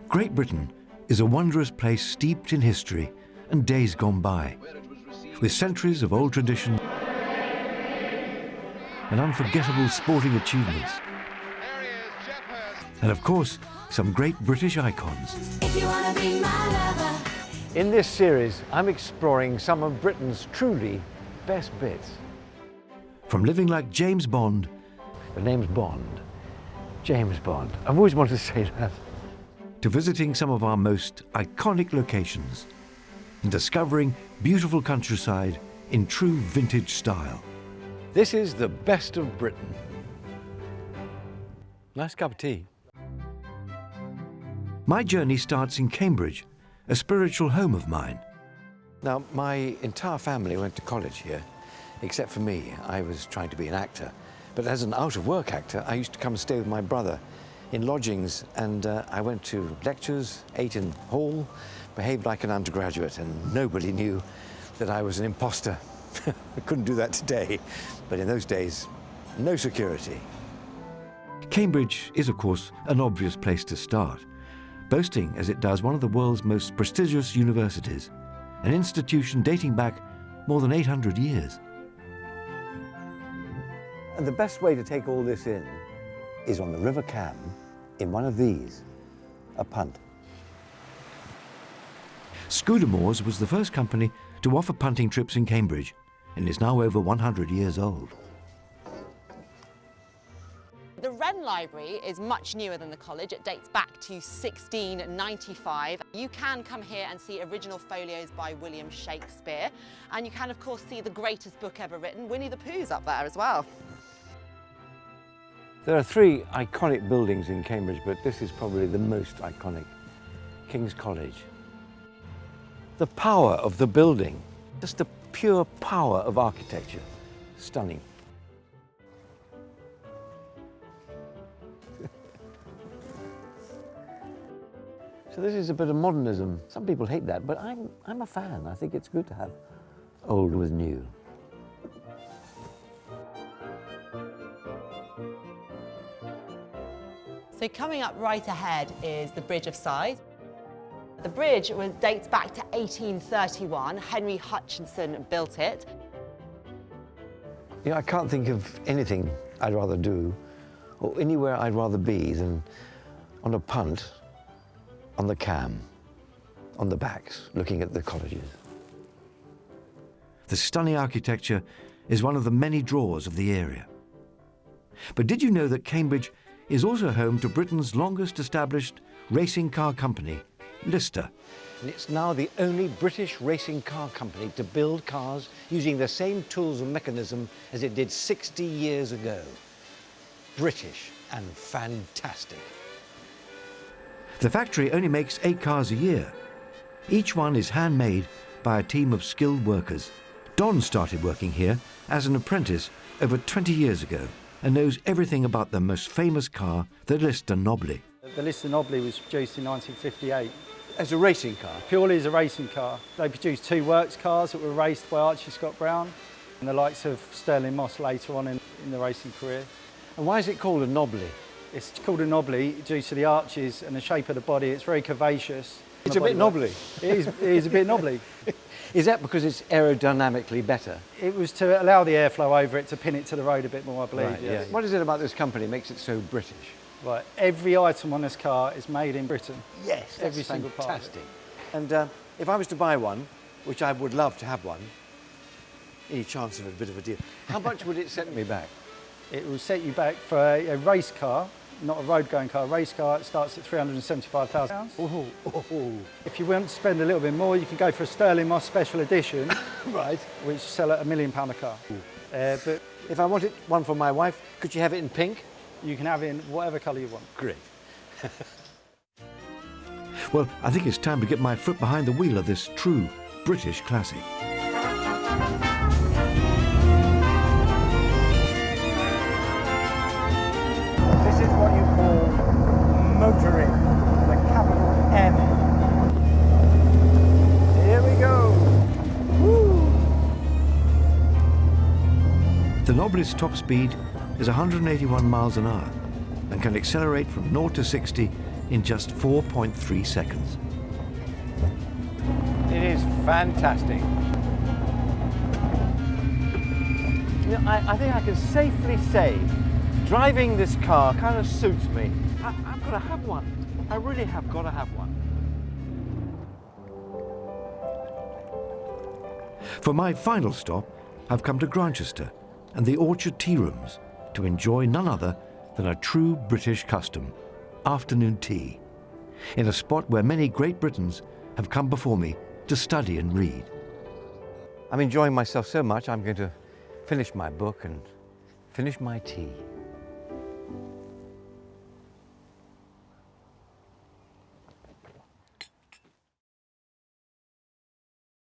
Great Britain is a wondrous place steeped in history and days gone by, with centuries of old tradition and unforgettable sporting achievements. And of course, some great British icons. If you wanna be my lover. In this series, I'm exploring some of Britain's truly best bits. From living like James Bond. The name's Bond. James Bond. I've always wanted to say that. To visiting some of our most iconic locations and discovering beautiful countryside in true vintage style. This is the best of Britain. Nice cup of tea. My journey starts in Cambridge, a spiritual home of mine. Now, my entire family went to college here, except for me. I was trying to be an actor. But as an out-of-work actor, I used to come and stay with my brother in lodgings, and I went to lectures, ate in hall, behaved like an undergraduate, and nobody knew that I was an imposter. I couldn't do that today, but in those days, no security. Cambridge is, of course, an obvious place to start, boasting, as it does, one of the world's most prestigious universities, an institution dating back more than 800 years. And the best way to take all this in is on the River Cam in one of these, a punt. Scudamores was the first company to offer punting trips in Cambridge and is now over 100 years old. The Wren Library is much newer than the college. It dates back to 1695. You can come here and see original folios by William Shakespeare. And you can, of course, see the greatest book ever written, Winnie the Pooh's up there as well. There are three iconic buildings in Cambridge, but this is probably the most iconic, King's College. The power of the building, just the pure power of architecture, stunning. So this is a bit of modernism. Some people hate that, but I'm a fan. I think it's good to have old with new. So coming up right ahead is the Bridge of Sighs. The bridge dates back to 1831. Henry Hutchinson built it. You know, I can't think of anything I'd rather do or anywhere I'd rather be than on a punt, on the Cam, on the backs, looking at the colleges. The stunning architecture is one of the many draws of the area. But did you know that Cambridge is also home to Britain's longest established racing car company, Lister? And it's now the only British racing car company to build cars using the same tools and mechanism as it did 60 years ago. British and fantastic. The factory only makes 8 cars a year. Each one is handmade by a team of skilled workers. Don started working here as an apprentice over 20 years ago and knows everything about the most famous car, the Lister Nobly. The Lister Nobly was produced in 1958. As a racing car? Purely as a racing car. They produced 2 works cars that were raced by Archie Scott Brown and the likes of Stirling Moss later on in the racing career. And why is it called a Nobly? It's called a Nobly due to the arches and the shape of the body. It's very curvaceous. It's a bit knobbly. It is a bit knobbly. Is that because it's aerodynamically better? It was to allow the airflow over it to pin it to the road a bit more, I believe. Right, yes. yeah. What is it about this company that makes it so British? Right, every item on this car is made in Britain. Yes, every that's single part. Fantastic. And if I was to buy one, which I would love to have one, any chance of a bit of a deal, how much would it set me back? It will set you back for a race car, not a road-going car. A race car, it starts at £375,000. Oh, oh, oh. If you want to spend a little bit more, you can go for a Stirling Moss Special Edition, Right. which sell at £1 million a car. But if I wanted one for my wife, could you have it in pink? you can have it in whatever colour you want. Great. Well, I think it's time to get my foot behind the wheel of this true British classic. This is what you call motoring, the capital M. Here we go. Woo. The Nobly's top speed is 181 miles an hour and can accelerate from 0 to 60 in just 4.3 seconds. It is fantastic. You know, I think I can safely say driving this car kind of suits me. I've got to have one. I really have got to have one. For my final stop, I've come to Grantchester and the Orchard Tea Rooms to enjoy none other than a true British custom, afternoon tea, in a spot where many Great Britons have come before me to study and read. I'm enjoying myself so much, I'm going to finish my book and finish my tea.